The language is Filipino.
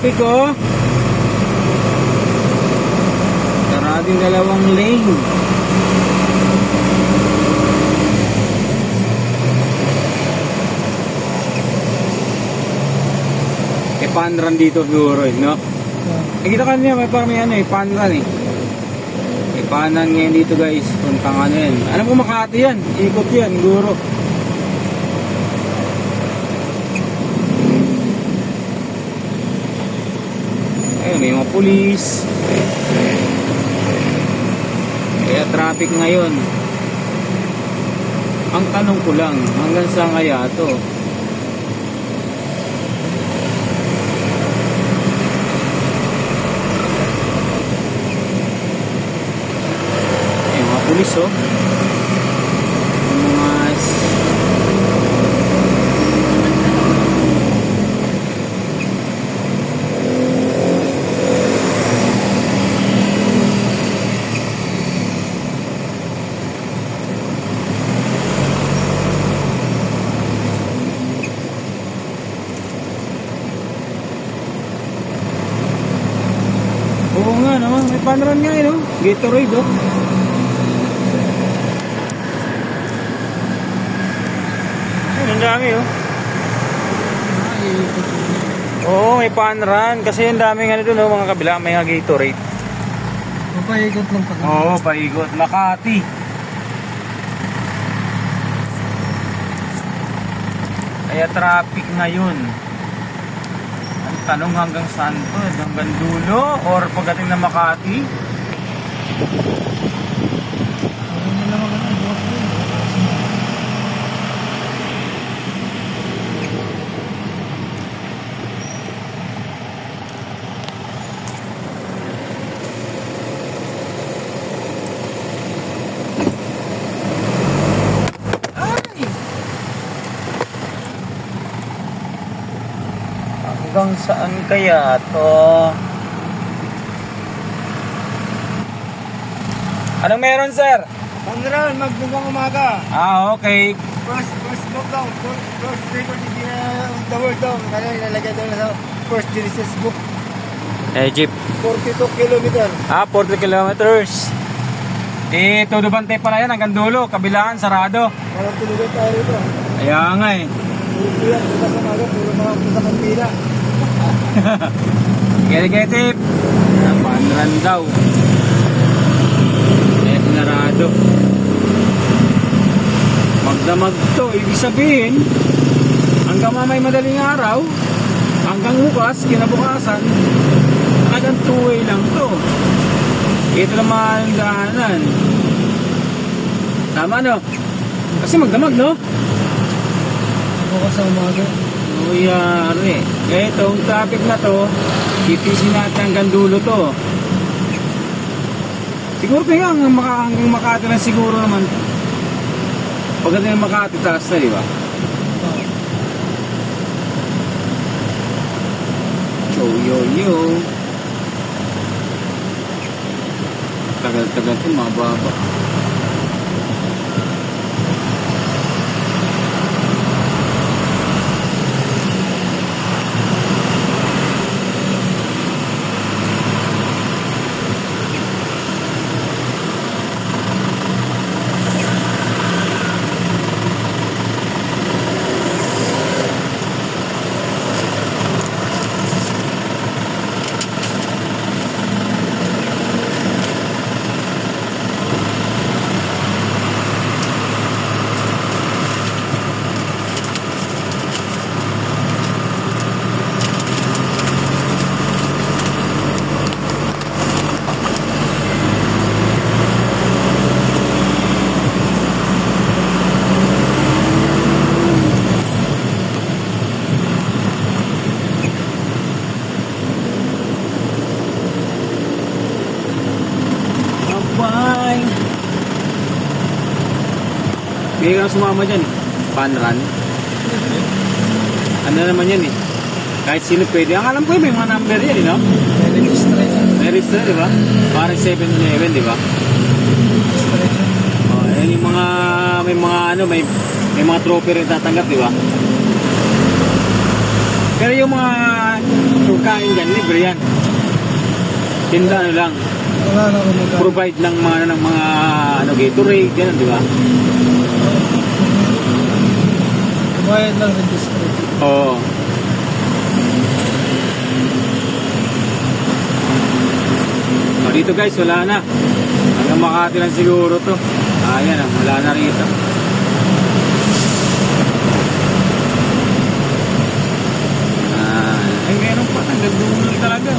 traffic oh. Sarading dalawang lane. Panran dito siguro no? Nakita ka niya may parang may ano panran panran ngayon dito guys, puntang ano yan. Alam ko Makati yan, ikot yan siguro. Ayun, may mga pulis. Kaya traffic ngayon. Ang tanong ko lang, hanggang saan kaya to? Pulis oh. Mas oo nga no, may panran nga eh no, Gatorade oh. Ang dami oh. Oo, may panran kasi yung daming ano doon oh, mga kabila may Gatorade. Paikot lang pa. Oo, paikot. Makati. Kaya traffic ngayon. Ang tanong hanggang saan to? Hanggang dulo or pagdating na Makati? Hanggang saan kaya to? Anong meron sir? Panran, magbugang umaga. Okay. First smoke down. First record hindi na the world down. Kaya ilalagay doon sa first Genesis book. Jeep. 42 kilometer. 40 kilometers. Todo bantay pala yan hanggang dulo. Kabilaan, sarado. Parang tulugan tayo rito. Kaya nga eh. Puro sa maga, puro mga sa kantina. Get-get-tip. Panran daw. Narado. Magdamag to. Ibig sabihin, hanggang mamay madaling araw, hanggang bukas, kinabukasan, hanggang 2-way lang to. Ito naman ang daanan. Tama no? Kasi magdamag no? Bukas sa umaga. Uyari. Itong traffic na to, titisin natin hanggang dulo to. Siguro kaya hanggang Makati lang siguro naman. Pagdating ng Makati, taas na, di ba? Yo. Tagal-tagal ito, mababa. May kang sumama dyan eh. Panran. Ano naman yan eh. Kahit sino pwede. Ang alam ko may mga number yan eh, no? May register, di ba? Parang 7-11, di ba? Oh, yan yung mga, may mga ano, may mga trophy rin tatanggap, di ba? Pero yung mga pagkain dyan, libre yan. Tinda ano lang. Wala na ako magkano. Provide ng mga ano, Gatorade, gano'n, di ba? Bayad lang registry. Oo. O, dito guys, wala na. Hanggang Makati lang siguro to. Ayan, wala na rito. Ay, meron pa. Hanggang dulo talaga.